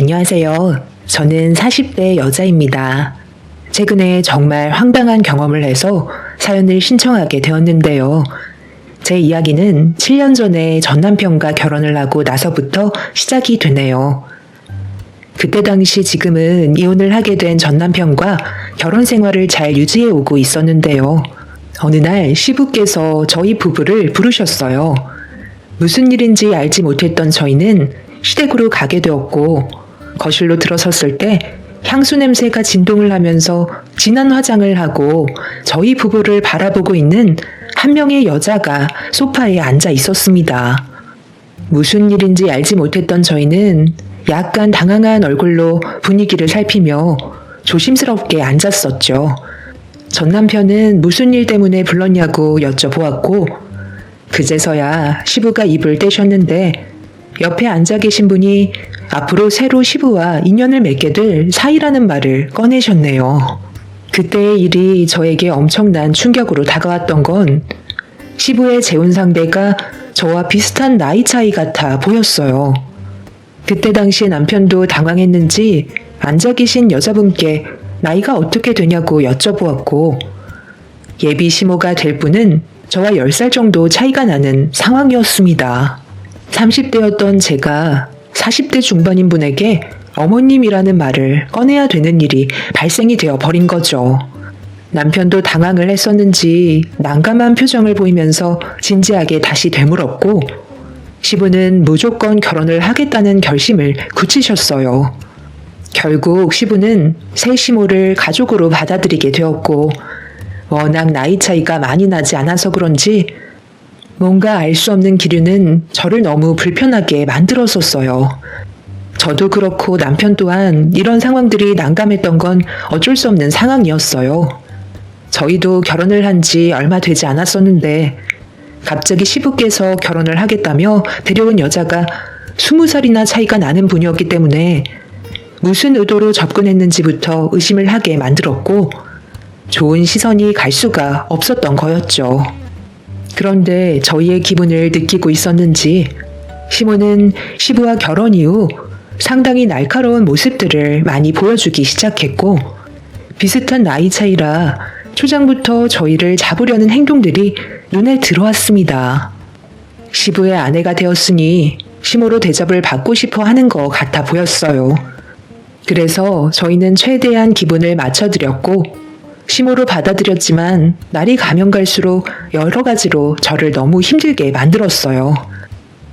안녕하세요. 저는 40대 여자입니다. 최근에 정말 황당한 경험을 해서 사연을 신청하게 되었는데요. 제 이야기는 7년 전에 전 남편과 결혼을 하고 나서부터 시작이 되네요. 그때 당시 지금은 이혼을 하게 된 전 남편과 결혼 생활을 잘 유지해 오고 있었는데요. 어느 날 시부께서 저희 부부를 부르셨어요. 무슨 일인지 알지 못했던 저희는 시댁으로 가게 되었고 거실로 들어섰을 때 향수 냄새가 진동을 하면서 진한 화장을 하고 저희 부부를 바라보고 있는 한 명의 여자가 소파에 앉아 있었습니다. 무슨 일인지 알지 못했던 저희는 약간 당황한 얼굴로 분위기를 살피며 조심스럽게 앉았었죠. 전 남편은 무슨 일 때문에 불렀냐고 여쭤보았고 그제서야 시부가 입을 떼셨는데 옆에 앉아 계신 분이 앞으로 새로 시부와 인연을 맺게 될 사이라는 말을 꺼내셨네요. 그때의 일이 저에게 엄청난 충격으로 다가왔던 건 시부의 재혼 상대가 저와 비슷한 나이 차이 같아 보였어요. 그때 당시에 남편도 당황했는지 앉아 계신 여자분께 나이가 어떻게 되냐고 여쭤보았고 예비 시모가 될 분은 저와 10살 정도 차이가 나는 상황이었습니다. 30대였던 제가 40대 중반인 분에게 어머님이라는 말을 꺼내야 되는 일이 발생이 되어 버린 거죠. 남편도 당황을 했었는지 난감한 표정을 보이면서 진지하게 다시 되물었고 시부는 무조건 결혼을 하겠다는 결심을 굳히셨어요. 결국 시부는 새 시모를 가족으로 받아들이게 되었고 워낙 나이 차이가 많이 나지 않아서 그런지 뭔가 알 수 없는 기류는 저를 너무 불편하게 만들었었어요. 저도 그렇고 남편 또한 이런 상황들이 난감했던 건 어쩔 수 없는 상황이었어요. 저희도 결혼을 한 지 얼마 되지 않았었는데 갑자기 시부께서 결혼을 하겠다며 데려온 여자가 20살이나 차이가 나는 분이었기 때문에 무슨 의도로 접근했는지부터 의심을 하게 만들었고 좋은 시선이 갈 수가 없었던 거였죠. 그런데 저희의 기분을 느끼고 있었는지 시모는 시부와 결혼 이후 상당히 날카로운 모습들을 많이 보여주기 시작했고 비슷한 나이 차이라 초장부터 저희를 잡으려는 행동들이 눈에 들어왔습니다. 시부의 아내가 되었으니 시모로 대접을 받고 싶어 하는 것 같아 보였어요. 그래서 저희는 최대한 기분을 맞춰드렸고 시모로 받아들였지만 날이 가면 갈수록 여러 가지로 저를 너무 힘들게 만들었어요.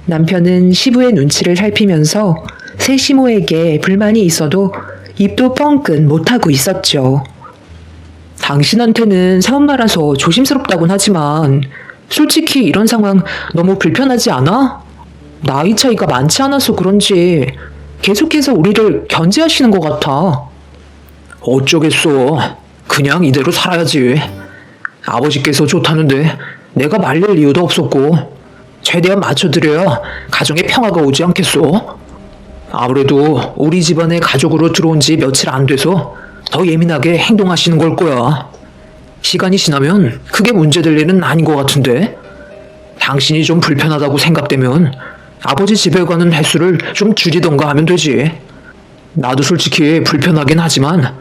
남편은 시부의 눈치를 살피면서 새 시모에게 불만이 있어도 입도 뻥끗 못하고 있었죠. 당신한테는 새엄마라서 조심스럽다곤 하지만 솔직히 이런 상황 너무 불편하지 않아? 나이 차이가 많지 않아서 그런지 계속해서 우리를 견제하시는 것 같아. 어쩌겠어. 그냥 이대로 살아야지. 아버지께서 좋다는데 내가 말릴 이유도 없었고 최대한 맞춰드려야 가정에 평화가 오지 않겠소? 아무래도 우리 집안에 가족으로 들어온 지 며칠 안 돼서 더 예민하게 행동하시는 걸 거야. 시간이 지나면 크게 문제될 일은 아닌 것 같은데 당신이 좀 불편하다고 생각되면 아버지 집에 가는 횟수를 좀 줄이던가 하면 되지. 나도 솔직히 불편하긴 하지만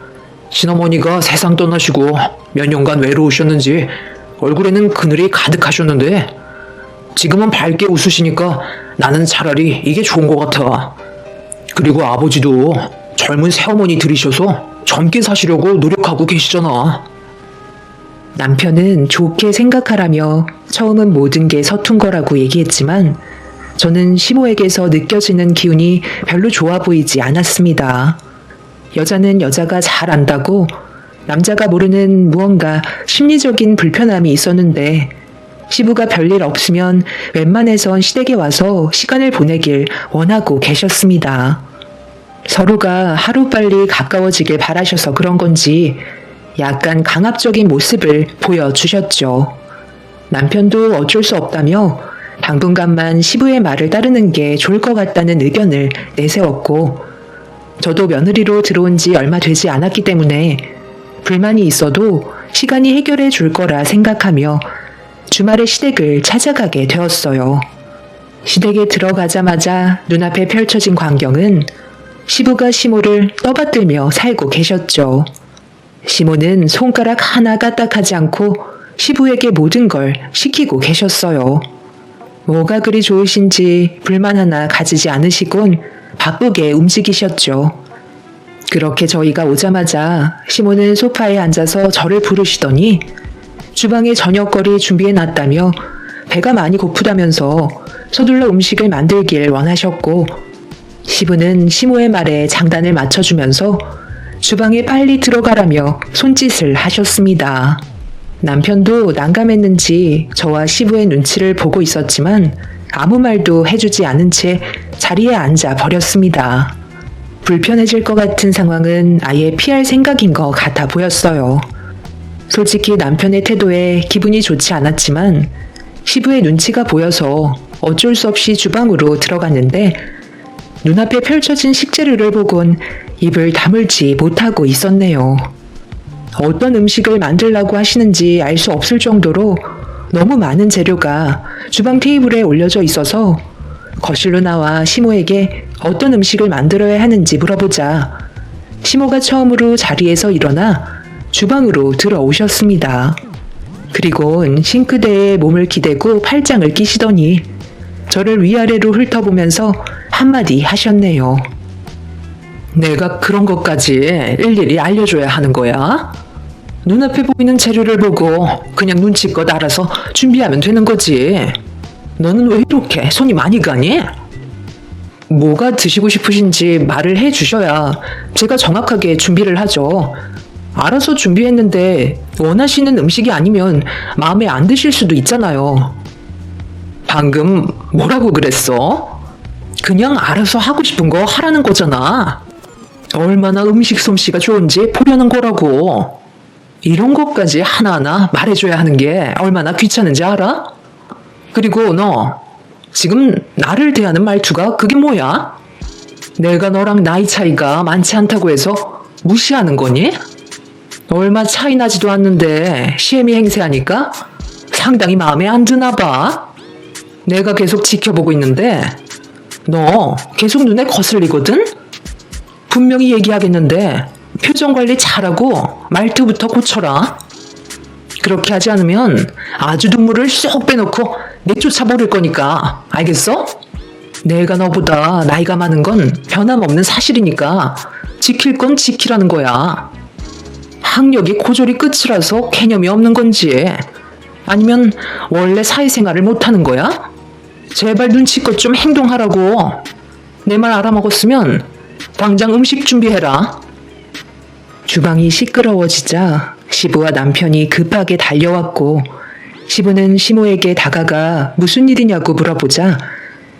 친어머니가 세상 떠나시고 몇 년간 외로우셨는지 얼굴에는 그늘이 가득하셨는데 지금은 밝게 웃으시니까 나는 차라리 이게 좋은 것 같아. 그리고 아버지도 젊은 새어머니 들이셔서 젊게 사시려고 노력하고 계시잖아. 남편은 좋게 생각하라며 처음은 모든 게 서툰 거라고 얘기했지만 저는 시모에게서 느껴지는 기운이 별로 좋아 보이지 않았습니다. 여자는 여자가 잘 안다고 남자가 모르는 무언가 심리적인 불편함이 있었는데 시부가 별일 없으면 웬만해선 시댁에 와서 시간을 보내길 원하고 계셨습니다. 서로가 하루빨리 가까워지길 바라셔서 그런 건지 약간 강압적인 모습을 보여주셨죠. 남편도 어쩔 수 없다며 당분간만 시부의 말을 따르는 게 좋을 것 같다는 의견을 내세웠고 저도 며느리로 들어온 지 얼마 되지 않았기 때문에 불만이 있어도 시간이 해결해 줄 거라 생각하며 주말에 시댁을 찾아가게 되었어요. 시댁에 들어가자마자 눈앞에 펼쳐진 광경은 시부가 시모를 떠받들며 살고 계셨죠. 시모는 손가락 하나 까딱하지 않고 시부에게 모든 걸 시키고 계셨어요. 뭐가 그리 좋으신지 불만 하나 가지지 않으시곤 바쁘게 움직이셨죠. 그렇게 저희가 오자마자 시모는 소파에 앉아서 저를 부르시더니 주방에 저녁거리 준비해놨다며 배가 많이 고프다면서 서둘러 음식을 만들길 원하셨고, 시부는 시모의 말에 장단을 맞춰주면서 주방에 빨리 들어가라며 손짓을 하셨습니다. 남편도 난감했는지 저와 시부의 눈치를 보고 있었지만 아무 말도 해주지 않은 채 자리에 앉아 버렸습니다. 불편해질 것 같은 상황은 아예 피할 생각인 것 같아 보였어요. 솔직히 남편의 태도에 기분이 좋지 않았지만 시부의 눈치가 보여서 어쩔 수 없이 주방으로 들어갔는데 눈앞에 펼쳐진 식재료를 보곤 입을 다물지 못하고 있었네요. 어떤 음식을 만들라고 하시는지 알 수 없을 정도로 너무 많은 재료가 주방 테이블에 올려져 있어서 거실로 나와 시모에게 어떤 음식을 만들어야 하는지 물어보자 시모가 처음으로 자리에서 일어나 주방으로 들어오셨습니다. 그리곤 싱크대에 몸을 기대고 팔짱을 끼시더니 저를 위아래로 훑어보면서 한마디 하셨네요. 내가 그런 것까지 일일이 알려줘야 하는 거야? 눈앞에 보이는 재료를 보고 그냥 눈치껏 알아서 준비하면 되는 거지. 너는 왜 이렇게 손이 많이 가니? 뭐가 드시고 싶으신지 말을 해주셔야 제가 정확하게 준비를 하죠. 알아서 준비했는데 원하시는 음식이 아니면 마음에 안 드실 수도 있잖아요. 방금 뭐라고 그랬어? 그냥 알아서 하고 싶은 거 하라는 거잖아. 얼마나 음식 솜씨가 좋은지 보려는 거라고. 이런 것까지 하나하나 말해줘야 하는 게 얼마나 귀찮은지 알아? 그리고 너 지금 나를 대하는 말투가 그게 뭐야? 내가 너랑 나이 차이가 많지 않다고 해서 무시하는 거니? 얼마 차이 나지도 않는데 시애미 행세하니까 상당히 마음에 안 드나 봐. 내가 계속 지켜보고 있는데 너 계속 눈에 거슬리거든? 분명히 얘기하겠는데 표정 관리 잘하고 말투부터 고쳐라. 그렇게 하지 않으면 아주 눈물을 쏙 빼놓고 내쫓아 버릴 거니까. 알겠어? 내가 너보다 나이가 많은 건 변함없는 사실이니까 지킬 건 지키라는 거야. 학력이 고졸이 끝이라서 개념이 없는 건지 아니면 원래 사회생활을 못하는 거야? 제발 눈치껏 좀 행동하라고. 내 말 알아먹었으면 당장 음식 준비해라. 주방이 시끄러워지자 시부와 남편이 급하게 달려왔고 시부는 시모에게 다가가 무슨 일이냐고 물어보자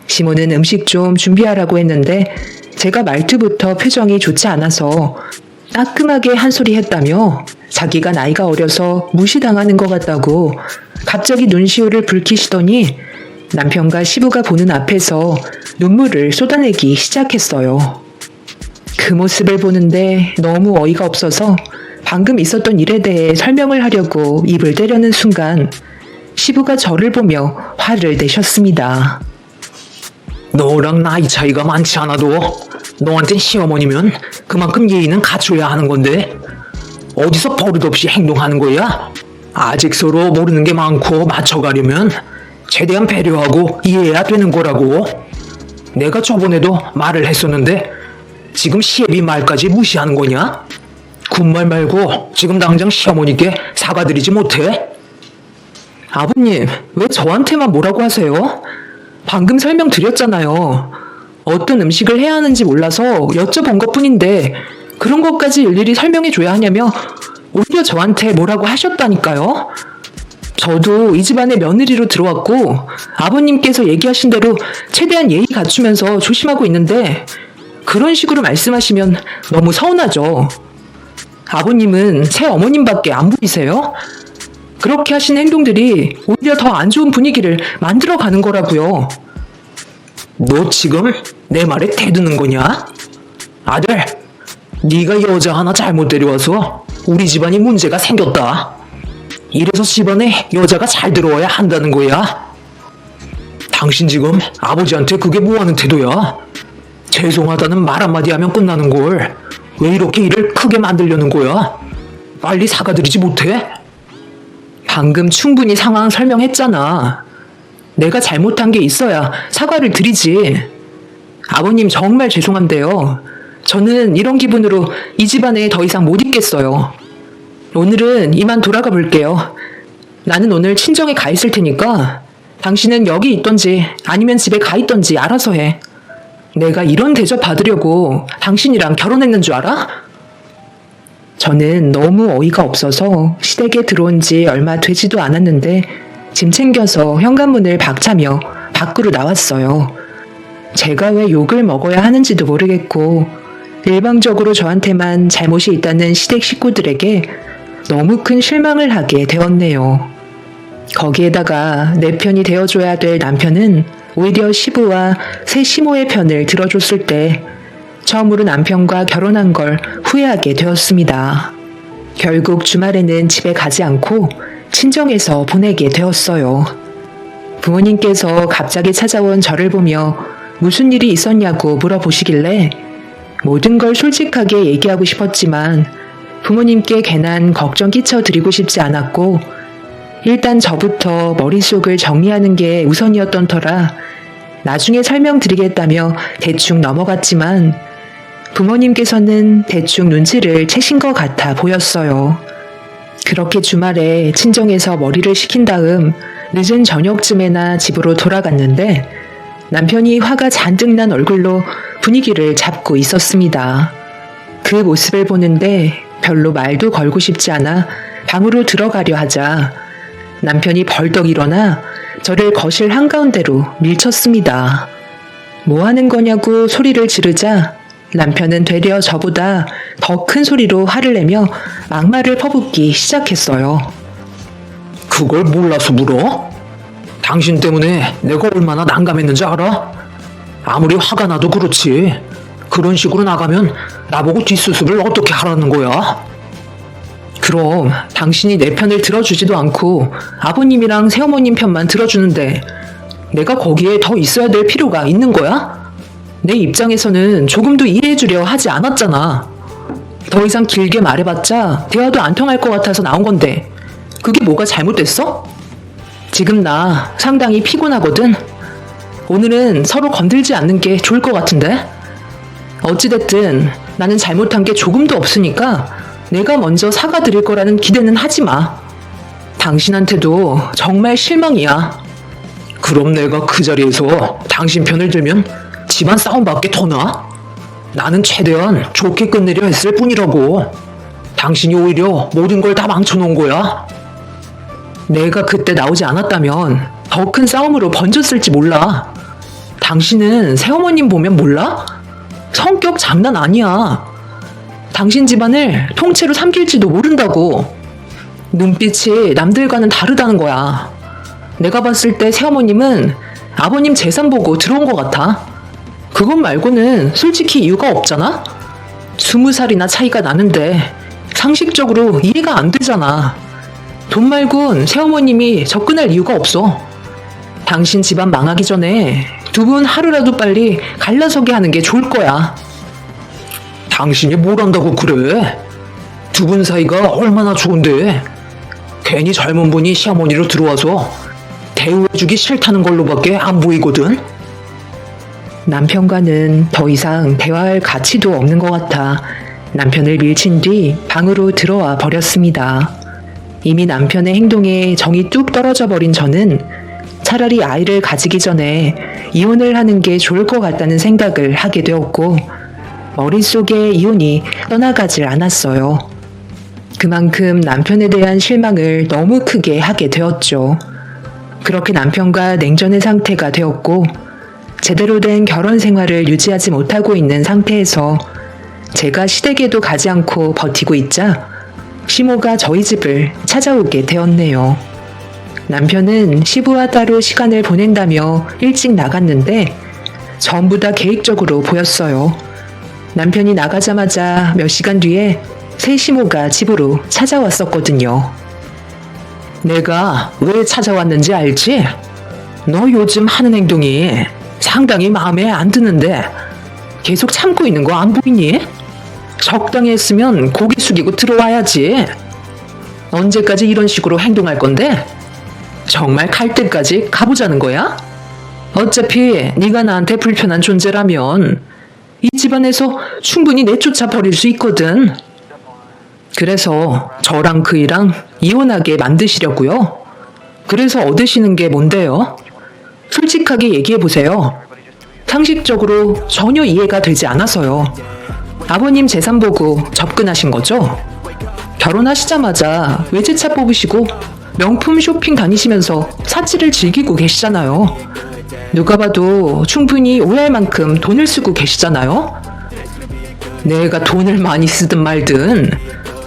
시모는 음식 좀 준비하라고 했는데 제가 말투부터 표정이 좋지 않아서 따끔하게 한 소리 했다며 자기가 나이가 어려서 무시당하는 것 같다고 갑자기 눈시울을 붉히시더니 남편과 시부가 보는 앞에서 눈물을 쏟아내기 시작했어요. 그 모습을 보는데 너무 어이가 없어서 방금 있었던 일에 대해 설명을 하려고 입을 떼려는 순간 시부가 저를 보며 화를 내셨습니다. 너랑 나이 차이가 많지 않아도 너한텐 시어머니면 그만큼 예의는 갖춰야 하는 건데 어디서 버릇없이 행동하는 거야? 아직 서로 모르는 게 많고 맞춰가려면 최대한 배려하고 이해해야 되는 거라고. 내가 저번에도 말을 했었는데 지금 시애비 말까지 무시하는 거냐? 군말 말고 지금 당장 시어머니께 사과드리지 못해? 아버님, 왜 저한테만 뭐라고 하세요? 방금 설명드렸잖아요. 어떤 음식을 해야 하는지 몰라서 여쭤본 것뿐인데 그런 것까지 일일이 설명해줘야 하냐며 오히려 저한테 뭐라고 하셨다니까요. 저도 이 집안의 며느리로 들어왔고 아버님께서 얘기하신 대로 최대한 예의 갖추면서 조심하고 있는데 그런 식으로 말씀하시면 너무 서운하죠. 아버님은 새 어머님밖에 안 보이세요? 그렇게 하신 행동들이 오히려 더 안 좋은 분위기를 만들어가는 거라고요. 너 지금 내 말에 대드는 거냐? 아들, 네가 여자 하나 잘못 데려와서 우리 집안이 문제가 생겼다. 이래서 집안에 여자가 잘 들어와야 한다는 거야. 당신 지금 아버지한테 그게 뭐하는 태도야? 죄송하다는 말 한마디 하면 끝나는 걸 왜 이렇게 일을 크게 만들려는 거야? 빨리 사과드리지 못해? 방금 충분히 상황 설명했잖아. 내가 잘못한 게 있어야 사과를 드리지. 아버님 정말 죄송한데요. 저는 이런 기분으로 이 집안에 더 이상 못 있겠어요. 오늘은 이만 돌아가 볼게요. 나는 오늘 친정에 가 있을 테니까 당신은 여기 있던지 아니면 집에 가 있던지 알아서 해. 내가 이런 대접 받으려고 당신이랑 결혼했는 줄 알아? 저는 너무 어이가 없어서 시댁에 들어온 지 얼마 되지도 않았는데 짐 챙겨서 현관문을 박차며 밖으로 나왔어요. 제가 왜 욕을 먹어야 하는지도 모르겠고 일방적으로 저한테만 잘못이 있다는 시댁 식구들에게 너무 큰 실망을 하게 되었네요. 거기에다가 내 편이 되어줘야 될 남편은 오히려 시부와 새 시모의 편을 들어줬을 때 처음으로 남편과 결혼한 걸 후회하게 되었습니다. 결국 주말에는 집에 가지 않고 친정에서 보내게 되었어요. 부모님께서 갑자기 찾아온 저를 보며 무슨 일이 있었냐고 물어보시길래 모든 걸 솔직하게 얘기하고 싶었지만 부모님께 괜한 걱정 끼쳐드리고 싶지 않았고 일단 저부터 머릿속을 정리하는 게 우선이었던 터라 나중에 설명드리겠다며 대충 넘어갔지만 부모님께서는 대충 눈치를 채신 것 같아 보였어요. 그렇게 주말에 친정에서 머리를 식힌 다음 늦은 저녁쯤에나 집으로 돌아갔는데 남편이 화가 잔뜩 난 얼굴로 분위기를 잡고 있었습니다. 그 모습을 보는데 별로 말도 걸고 싶지 않아 방으로 들어가려 하자 남편이 벌떡 일어나 저를 거실 한가운데로 밀쳤습니다. 뭐 하는 거냐고 소리를 지르자 남편은 되려 저보다 더 큰 소리로 화를 내며 막말을 퍼붓기 시작했어요. 그걸 몰라서 물어? 당신 때문에 내가 얼마나 난감했는지 알아? 아무리 화가 나도 그렇지. 그런 식으로 나가면 나보고 뒷수습을 어떻게 하라는 거야? 그럼 당신이 내 편을 들어주지도 않고 아버님이랑 새어머님 편만 들어주는데 내가 거기에 더 있어야 될 필요가 있는 거야? 내 입장에서는 조금도 이해해주려 하지 않았잖아. 더 이상 길게 말해봤자 대화도 안 통할 것 같아서 나온 건데 그게 뭐가 잘못됐어? 지금 나 상당히 피곤하거든. 오늘은 서로 건들지 않는 게 좋을 것 같은데? 어찌됐든 나는 잘못한 게 조금도 없으니까 내가 먼저 사과드릴 거라는 기대는 하지 마. 당신한테도 정말 실망이야. 그럼 내가 그 자리에서 당신 편을 들면 집안 싸움밖에 더 나? 나는 최대한 좋게 끝내려 했을 뿐이라고. 당신이 오히려 모든 걸 다 망쳐놓은 거야. 내가 그때 나오지 않았다면 더 큰 싸움으로 번졌을지 몰라. 당신은 새어머님 보면 몰라? 성격 장난 아니야. 당신 집안을 통째로 삼킬지도 모른다고. 눈빛이 남들과는 다르다는 거야. 내가 봤을 때 새어머님은 아버님 재산 보고 들어온 것 같아. 그것 말고는 솔직히 이유가 없잖아? 20살이나 차이가 나는데 상식적으로 이해가 안 되잖아. 돈 말곤 새어머님이 접근할 이유가 없어. 당신 집안 망하기 전에 두 분 하루라도 빨리 갈라서게 하는 게 좋을 거야. 당신이 뭘 안다고 그래? 두 분 사이가 얼마나 좋은데 괜히 젊은 분이 시어머니로 들어와서 대우해주기 싫다는 걸로밖에 안 보이거든. 남편과는 더 이상 대화할 가치도 없는 것 같아 남편을 밀친 뒤 방으로 들어와 버렸습니다. 이미 남편의 행동에 정이 뚝 떨어져 버린 저는 차라리 아이를 가지기 전에 이혼을 하는 게 좋을 것 같다는 생각을 하게 되었고 머릿속에 이혼이 떠나가질 않았어요. 그만큼 남편에 대한 실망을 너무 크게 하게 되었죠. 그렇게 남편과 냉전의 상태가 되었고 제대로 된 결혼 생활을 유지하지 못하고 있는 상태에서 제가 시댁에도 가지 않고 버티고 있자 시모가 저희 집을 찾아오게 되었네요. 남편은 시부와 따로 시간을 보낸다며 일찍 나갔는데 전부 다 계획적으로 보였어요. 남편이 나가자마자 몇 시간 뒤에 새 시모가 집으로 찾아왔었거든요. 내가 왜 찾아왔는지 알지? 너 요즘 하는 행동이 상당히 마음에 안 드는데 계속 참고 있는 거 안 보이니? 적당히 했으면 고개 숙이고 들어와야지. 언제까지 이런 식으로 행동할 건데? 정말 갈 때까지 가보자는 거야? 어차피 네가 나한테 불편한 존재라면 이 집안에서 충분히 내쫓아 버릴 수 있거든. 그래서 저랑 그이랑 이혼하게 만드시려고요. 그래서 얻으시는 게 뭔데요? 솔직하게 얘기해보세요. 상식적으로 전혀 이해가 되지 않아서요. 아버님 재산 보고 접근하신 거죠? 결혼하시자마자 외제차 뽑으시고 명품 쇼핑 다니시면서 사치를 즐기고 계시잖아요. 누가 봐도 충분히 오해할 만큼 돈을 쓰고 계시잖아요. 내가 돈을 많이 쓰든 말든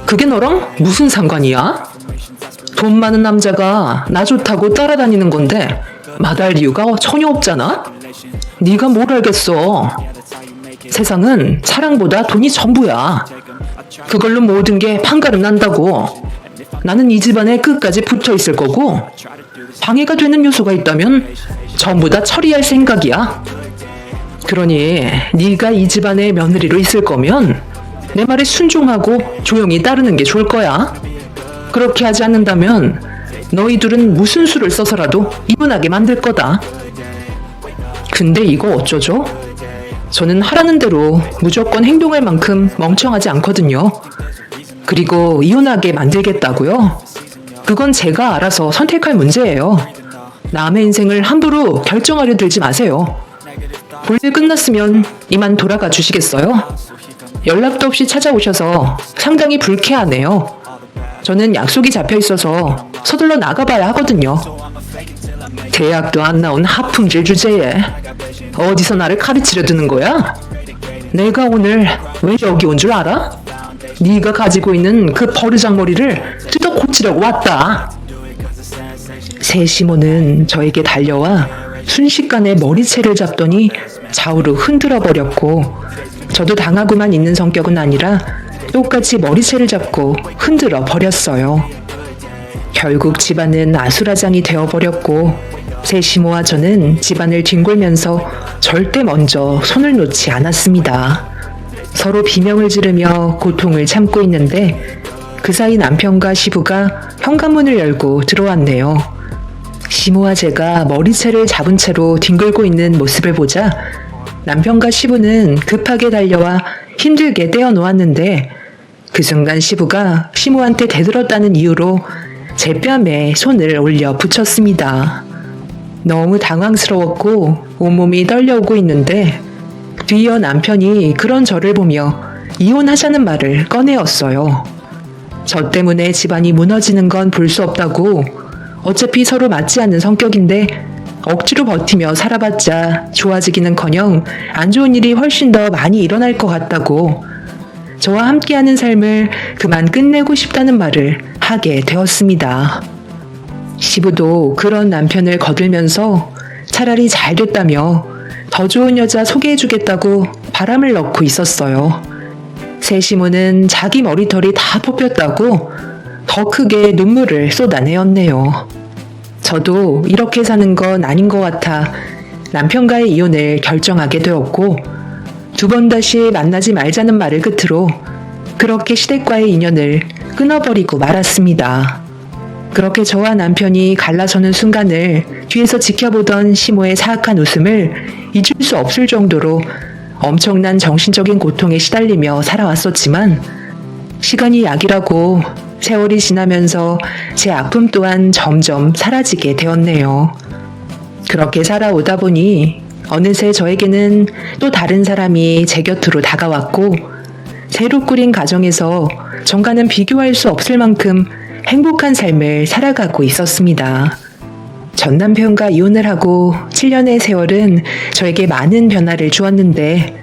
그게 너랑 무슨 상관이야? 돈 많은 남자가 나 좋다고 따라다니는 건데 마다할 이유가 전혀 없잖아? 네가 뭘 알겠어. 세상은 사랑보다 돈이 전부야. 그걸로 모든 게 판가름 난다고. 나는 이 집안에 끝까지 붙어 있을 거고 방해가 되는 요소가 있다면 전부 다 처리할 생각이야. 그러니 네가 이 집안의 며느리로 있을 거면 내 말에 순종하고 조용히 따르는 게 좋을 거야. 그렇게 하지 않는다면 너희 둘은 무슨 수를 써서라도 이혼하게 만들 거다. 근데 이거 어쩌죠? 저는 하라는 대로 무조건 행동할 만큼 멍청하지 않거든요. 그리고 이혼하게 만들겠다고요? 그건 제가 알아서 선택할 문제예요. 남의 인생을 함부로 결정하려 들지 마세요. 볼일 끝났으면 이만 돌아가 주시겠어요? 연락도 없이 찾아오셔서 상당히 불쾌하네요. 저는 약속이 잡혀 있어서 서둘러 나가봐야 하거든요. 대학도 안 나온 하풍질 주제에 어디서 나를 가르치려 드는 거야? 내가 오늘 왜 여기 온 줄 알아? 네가 가지고 있는 그 버르장머리를 뜯어 고치려고 왔다. 세시모는 저에게 달려와 순식간에 머리채를 잡더니 좌우로 흔들어 버렸고, 저도 당하고만 있는 성격은 아니라 똑같이 머리채를 잡고 흔들어 버렸어요. 결국 집안은 아수라장이 되어버렸고, 세시모와 저는 집안을 뒹굴면서 절대 먼저 손을 놓지 않았습니다. 서로 비명을 지르며 고통을 참고 있는데 그 사이 남편과 시부가 현관문을 열고 들어왔네요. 시모와 제가 머리채를 잡은 채로 뒹굴고 있는 모습을 보자 남편과 시부는 급하게 달려와 힘들게 떼어놓았는데, 그 순간 시부가 시모한테 대들었다는 이유로 제 뺨에 손을 올려 붙였습니다. 너무 당황스러웠고 온몸이 떨려오고 있는데 뒤이어 남편이 그런 저를 보며 이혼하자는 말을 꺼내었어요. 저 때문에 집안이 무너지는 건 볼 수 없다고, 어차피 서로 맞지 않는 성격인데 억지로 버티며 살아봤자 좋아지기는커녕 안 좋은 일이 훨씬 더 많이 일어날 것 같다고, 저와 함께하는 삶을 그만 끝내고 싶다는 말을 하게 되었습니다. 시부도 그런 남편을 거들면서 차라리 잘 됐다며 더 좋은 여자 소개해주겠다고 바람을 넣고 있었어요. 세시모는 자기 머리털이 다 뽑혔다고 더 크게 눈물을 쏟아내었네요. 저도 이렇게 사는 건 아닌 것 같아 남편과의 이혼을 결정하게 되었고, 두 번 다시 만나지 말자는 말을 끝으로 그렇게 시댁과의 인연을 끊어버리고 말았습니다. 그렇게 저와 남편이 갈라서는 순간을 뒤에서 지켜보던 시모의 사악한 웃음을 잊을 수 없을 정도로 엄청난 정신적인 고통에 시달리며 살아왔었지만, 시간이 약이라고 세월이 지나면서 제 아픔 또한 점점 사라지게 되었네요. 그렇게 살아오다 보니 어느새 저에게는 또 다른 사람이 제 곁으로 다가왔고, 새로 꾸린 가정에서 전과는 비교할 수 없을 만큼 행복한 삶을 살아가고 있었습니다. 전 남편과 이혼을 하고 7년의 세월은 저에게 많은 변화를 주었는데,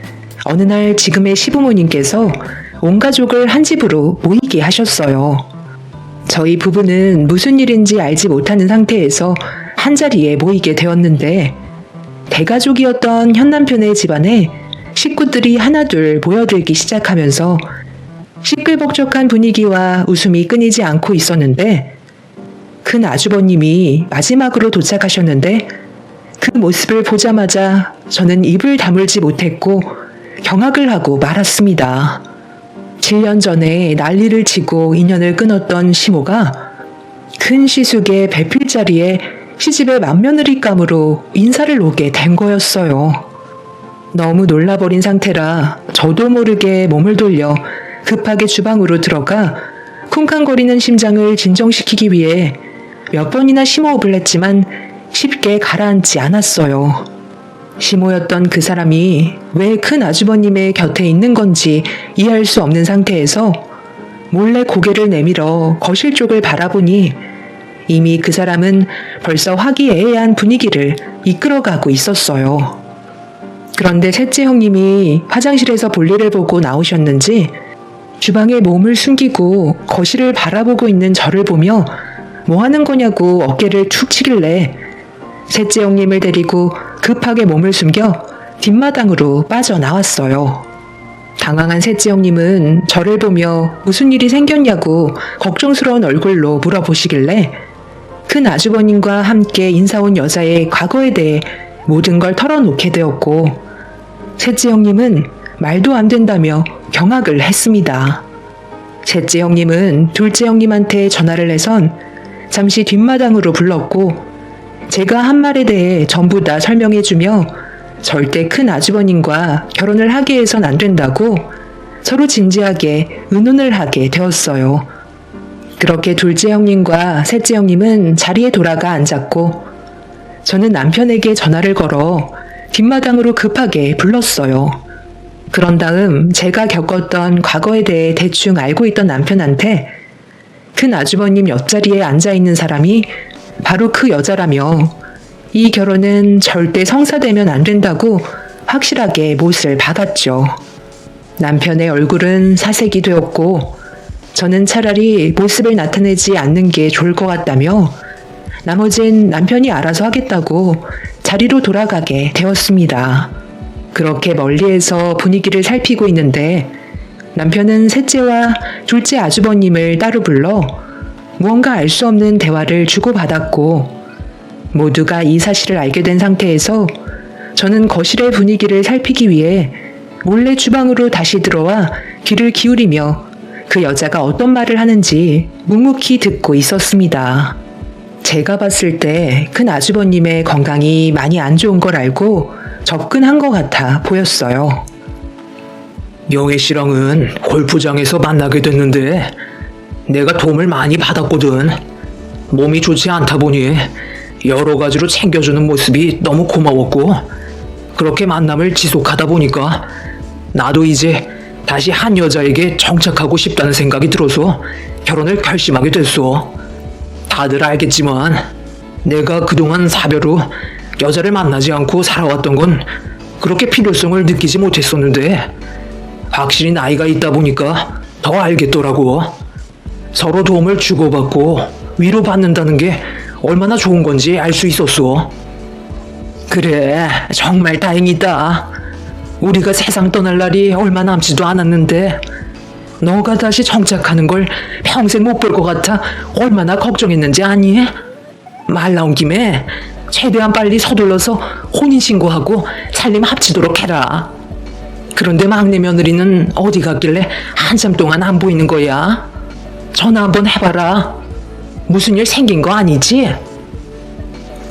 어느 날 지금의 시부모님께서 온 가족을 한 집으로 모이게 하셨어요. 저희 부부는 무슨 일인지 알지 못하는 상태에서 한자리에 모이게 되었는데, 대가족이었던 현남편의 집안에 식구들이 하나둘 모여들기 시작하면서 시끌벅적한 분위기와 웃음이 끊이지 않고 있었는데, 큰 아주버님이 마지막으로 도착하셨는데 그 모습을 보자마자 저는 입을 다물지 못했고 경악을 하고 말았습니다. 7년 전에 난리를 치고 인연을 끊었던 시모가 큰 시숙의 배필자리에 시집의 맏며느리감으로 인사를 오게 된 거였어요. 너무 놀라버린 상태라 저도 모르게 몸을 돌려 급하게 주방으로 들어가 쿵쾅거리는 심장을 진정시키기 위해 몇 번이나 심호흡을 했지만 쉽게 가라앉지 않았어요. 시모였던 그 사람이 왜 큰 아주버님의 곁에 있는 건지 이해할 수 없는 상태에서 몰래 고개를 내밀어 거실 쪽을 바라보니 이미 그 사람은 벌써 화기애애한 분위기를 이끌어가고 있었어요. 그런데 셋째 형님이 화장실에서 볼일을 보고 나오셨는지 주방에 몸을 숨기고 거실을 바라보고 있는 저를 보며 뭐 하는 거냐고 어깨를 툭 치길래 셋째 형님을 데리고 급하게 몸을 숨겨 뒷마당으로 빠져나왔어요. 당황한 셋째 형님은 저를 보며 무슨 일이 생겼냐고 걱정스러운 얼굴로 물어보시길래 큰 아주버님과 함께 인사 온 여자의 과거에 대해 모든 걸 털어놓게 되었고 셋째 형님은 말도 안 된다며 경악을 했습니다. 셋째 형님은 둘째 형님한테 전화를 해선 잠시 뒷마당으로 불렀고 제가 한 말에 대해 전부 다 설명해주며 절대 큰 아주버님과 결혼을 하게 해선 안 된다고 서로 진지하게 의논을 하게 되었어요. 그렇게 둘째 형님과 셋째 형님은 자리에 돌아가 앉았고 저는 남편에게 전화를 걸어 뒷마당으로 급하게 불렀어요. 그런 다음 제가 겪었던 과거에 대해 대충 알고 있던 남편한테 큰 아주버님 옆자리에 앉아있는 사람이 바로 그 여자라며 이 결혼은 절대 성사되면 안 된다고 확실하게 못을 박았죠. 남편의 얼굴은 사색이 되었고 저는 차라리 모습을 나타내지 않는 게 좋을 것 같다며 나머진 남편이 알아서 하겠다고 자리로 돌아가게 되었습니다. 그렇게 멀리에서 분위기를 살피고 있는데 남편은 셋째와 둘째 아주버님을 따로 불러 무언가 알 수 없는 대화를 주고받았고 모두가 이 사실을 알게 된 상태에서 저는 거실의 분위기를 살피기 위해 몰래 주방으로 다시 들어와 귀를 기울이며 그 여자가 어떤 말을 하는지 묵묵히 듣고 있었습니다. 제가 봤을 때 큰 아주버님의 건강이 많이 안 좋은 걸 알고 접근한 것 같아 보였어요. 명혜 씨랑은 골프장에서 만나게 됐는데 내가 도움을 많이 받았거든. 몸이 좋지 않다 보니 여러 가지로 챙겨주는 모습이 너무 고마웠고 그렇게 만남을 지속하다 보니까 나도 이제 다시 한 여자에게 정착하고 싶다는 생각이 들어서 결혼을 결심하게 됐어. 다들 알겠지만 내가 그동안 사별로 여자를 만나지 않고 살아왔던 건 그렇게 필요성을 느끼지 못했었는데 확실히 나이가 있다 보니까 더 알겠더라고. 서로 도움을 주고받고 위로받는다는 게 얼마나 좋은 건지 알 수 있었어. 그래, 정말 다행이다. 우리가 세상 떠날 날이 얼마 남지도 않았는데 너가 다시 정착하는 걸 평생 못 볼 것 같아 얼마나 걱정했는지 아니? 말 나온 김에 최대한 빨리 서둘러서 혼인신고하고 살림 합치도록 해라. 그런데 막내 며느리는 어디 갔길래 한참 동안 안 보이는 거야? 전화 한번 해봐라. 무슨 일 생긴 거 아니지?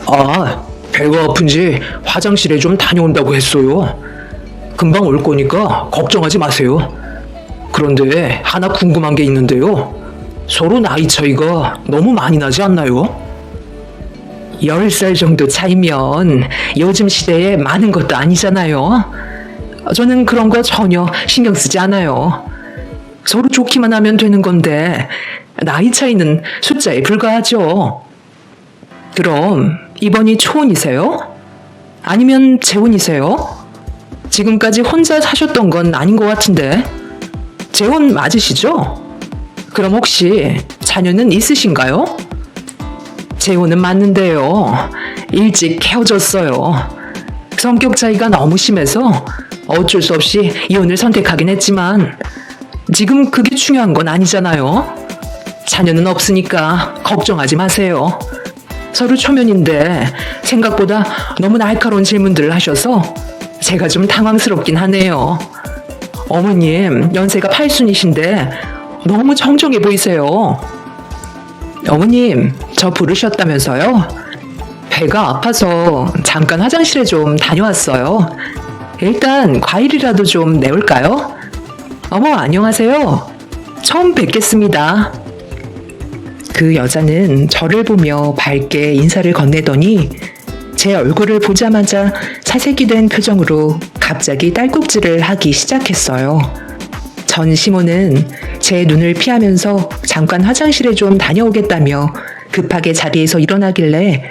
아, 배가 아픈지 화장실에 좀 다녀온다고 했어요. 금방 올 거니까 걱정하지 마세요. 그런데 하나 궁금한 게 있는데요. 서로 나이 차이가 너무 많이 나지 않나요? 10살 정도 차이면 요즘 시대에 많은 것도 아니잖아요. 저는 그런 거 전혀 신경 쓰지 않아요. 서로 좋기만 하면 되는 건데 나이 차이는 숫자에 불과하죠. 그럼 이번이 초혼이세요? 아니면 재혼이세요? 지금까지 혼자 사셨던 건 아닌 것 같은데 재혼 맞으시죠? 그럼 혹시 자녀는 있으신가요? 재혼은 맞는데요. 일찍 헤어졌어요. 성격 차이가 너무 심해서 어쩔 수 없이 이혼을 선택하긴 했지만 지금 그게 중요한 건 아니잖아요. 자녀는 없으니까 걱정하지 마세요. 서로 초면인데 생각보다 너무 날카로운 질문들을 하셔서 제가 좀 당황스럽긴 하네요. 어머님, 연세가 8순이신데 너무 청정해 보이세요. 어머님, 저 부르셨다면서요? 배가 아파서 잠깐 화장실에 좀 다녀왔어요. 일단 과일이라도 좀 내올까요? 어머, 안녕하세요. 처음 뵙겠습니다. 그 여자는 저를 보며 밝게 인사를 건네더니 제 얼굴을 보자마자 사색이 된 표정으로 갑자기 딸꾹질을 하기 시작했어요. 전 시모는 제 눈을 피하면서 잠깐 화장실에 좀 다녀오겠다며 급하게 자리에서 일어나길래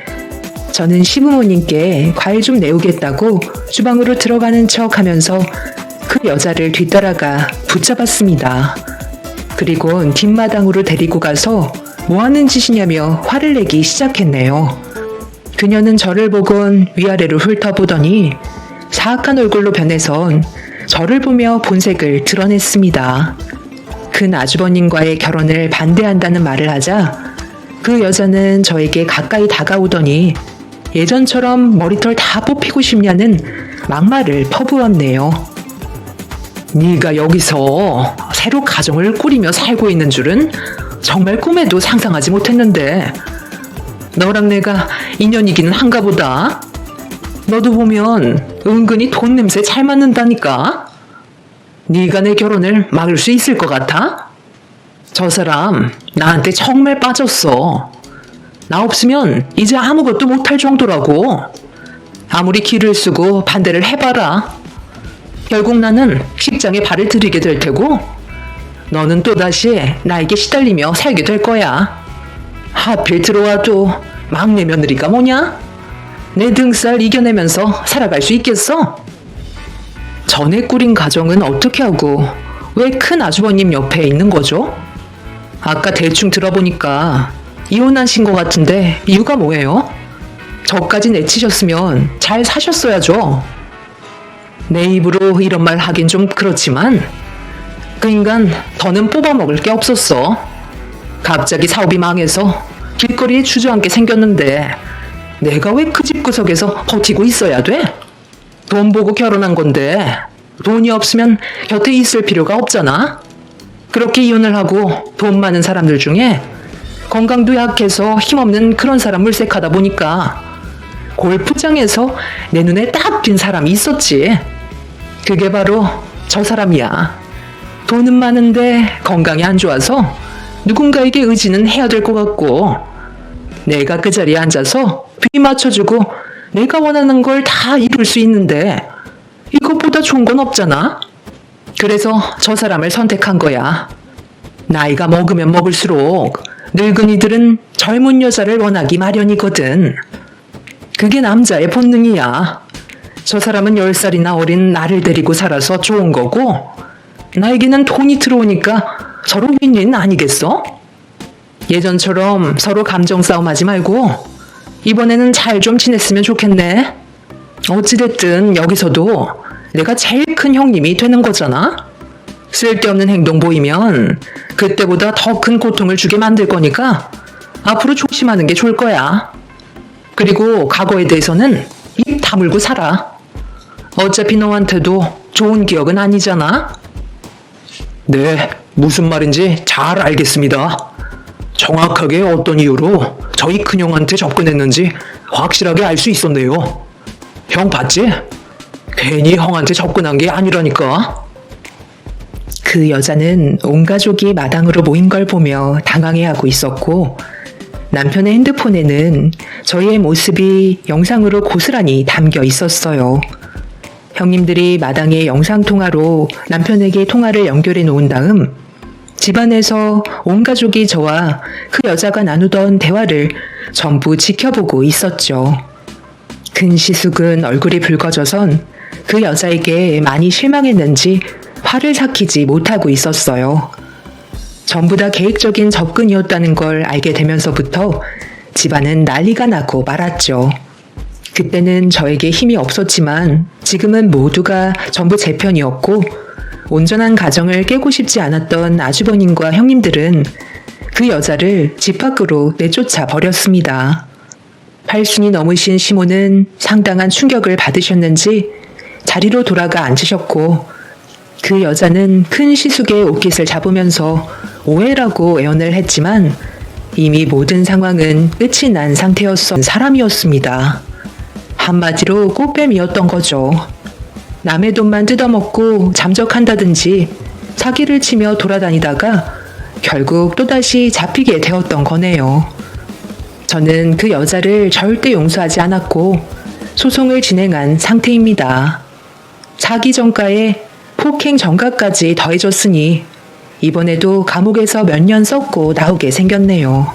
저는 시부모님께 과일 좀 내오겠다고 주방으로 들어가는 척 하면서 그 여자를 뒤따라가 붙잡았습니다. 그리고 뒷마당으로 데리고 가서 뭐 하는 짓이냐며 화를 내기 시작했네요. 그녀는 저를 보곤 위아래로 훑어보더니 사악한 얼굴로 변해선 저를 보며 본색을 드러냈습니다. 큰 아주버님과의 결혼을 반대한다는 말을 하자 그 여자는 저에게 가까이 다가오더니 예전처럼 머리털 다 뽑히고 싶냐는 막말을 퍼부었네요. 네가 여기서 새로 가정을 꾸리며 살고 있는 줄은 정말 꿈에도 상상하지 못했는데 너랑 내가 인연이기는 한가 보다. 너도 보면 은근히 돈 냄새 잘 맡는다니까. 네가 내 결혼을 막을 수 있을 것 같아? 저 사람 나한테 정말 빠졌어. 나 없으면 이제 아무것도 못할 정도라고. 아무리 기를 쓰고 반대를 해봐라. 결국 나는 식장에 발을 들이게 될 테고 너는 또다시 나에게 시달리며 살게 될 거야. 하필 들어와도 막내 며느리가 뭐냐? 내 등살 이겨내면서 살아갈 수 있겠어? 전에 꾸린 가정은 어떻게 하고 왜 큰 아주버님 옆에 있는 거죠? 아까 대충 들어보니까 이혼하신 것 같은데 이유가 뭐예요? 저까지 내치셨으면 잘 사셨어야죠. 내 입으로 이런 말 하긴 좀 그렇지만 그 인간 더는 뽑아먹을 게 없었어. 갑자기 사업이 망해서 길거리에 주저앉게 생겼는데 내가 왜 그 집 구석에서 버티고 있어야 돼? 돈 보고 결혼한 건데 돈이 없으면 곁에 있을 필요가 없잖아. 그렇게 이혼을 하고 돈 많은 사람들 중에 건강도 약해서 힘없는 그런 사람 물색하다 보니까 골프장에서 내 눈에 딱 띈 사람이 있었지. 그게 바로 저 사람이야. 돈은 많은데 건강이 안 좋아서 누군가에게 의지는 해야 될 것 같고 내가 그 자리에 앉아서 비 맞춰주고 내가 원하는 걸 다 이룰 수 있는데 이것보다 좋은 건 없잖아. 그래서 저 사람을 선택한 거야. 나이가 먹으면 먹을수록 늙은이들은 젊은 여자를 원하기 마련이거든. 그게 남자의 본능이야. 저 사람은 10살이나 어린 나를 데리고 살아서 좋은 거고 나에게는 돈이 들어오니까 서로 윈윈 아니겠어? 예전처럼 서로 감정 싸움하지 말고 이번에는 잘 좀 지냈으면 좋겠네. 어찌됐든 여기서도 내가 제일 큰 형님이 되는 거잖아. 쓸데없는 행동 보이면 그때보다 더 큰 고통을 주게 만들 거니까 앞으로 조심하는 게 좋을 거야. 그리고 과거에 대해서는 입 다물고 살아. 어차피 너한테도 좋은 기억은 아니잖아. 네, 무슨 말인지 잘 알겠습니다. 정확하게 어떤 이유로 저희 큰형한테 접근했는지 확실하게 알 수 있었네요. 형 봤지? 괜히 형한테 접근한 게 아니라니까. 그 여자는 온 가족이 마당으로 모인 걸 보며 당황해하고 있었고 남편의 핸드폰에는 저희의 모습이 영상으로 고스란히 담겨 있었어요. 형님들이 마당에 영상통화로 남편에게 통화를 연결해 놓은 다음 집안에서 온 가족이 저와 그 여자가 나누던 대화를 전부 지켜보고 있었죠. 근시숙은 얼굴이 붉어져선 그 여자에게 많이 실망했는지 화를 삭히지 못하고 있었어요. 전부 다 계획적인 접근이었다는 걸 알게 되면서부터 집안은 난리가 나고 말았죠. 그때는 저에게 힘이 없었지만 지금은 모두가 전부 제 편이었고 온전한 가정을 깨고 싶지 않았던 아주버님과 형님들은 그 여자를 집 밖으로 내쫓아 버렸습니다. 8순이 넘으신 시모는 상당한 충격을 받으셨는지 자리로 돌아가 앉으셨고 그 여자는 큰 시숙의 옷깃을 잡으면서 오해라고 애원을 했지만 이미 모든 상황은 끝이 난 상태였던 사람이었습니다. 한마디로 꽃뱀이었던 거죠. 남의 돈만 뜯어먹고 잠적한다든지 사기를 치며 돌아다니다가 결국 또다시 잡히게 되었던 거네요. 저는 그 여자를 절대 용서하지 않았고 소송을 진행한 상태입니다. 사기 전가에 폭행 전가까지 더해졌으니 이번에도 감옥에서 몇 년 썩고 나오게 생겼네요.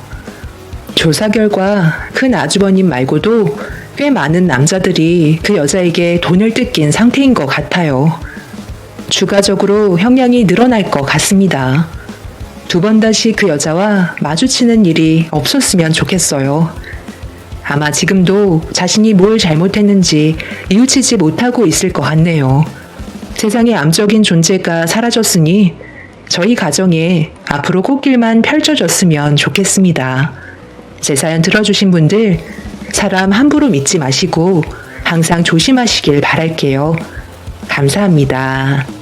조사 결과 큰 아주버님 말고도 꽤 많은 남자들이 그 여자에게 돈을 뜯긴 상태인 것 같아요. 추가적으로 형량이 늘어날 것 같습니다. 두 번 다시 그 여자와 마주치는 일이 없었으면 좋겠어요. 아마 지금도 자신이 뭘 잘못했는지 뉘우치지 못하고 있을 것 같네요. 세상의 암적인 존재가 사라졌으니 저희 가정에 앞으로 꽃길만 펼쳐졌으면 좋겠습니다. 제 사연 들어주신 분들 사람 함부로 믿지 마시고 항상 조심하시길 바랄게요. 감사합니다.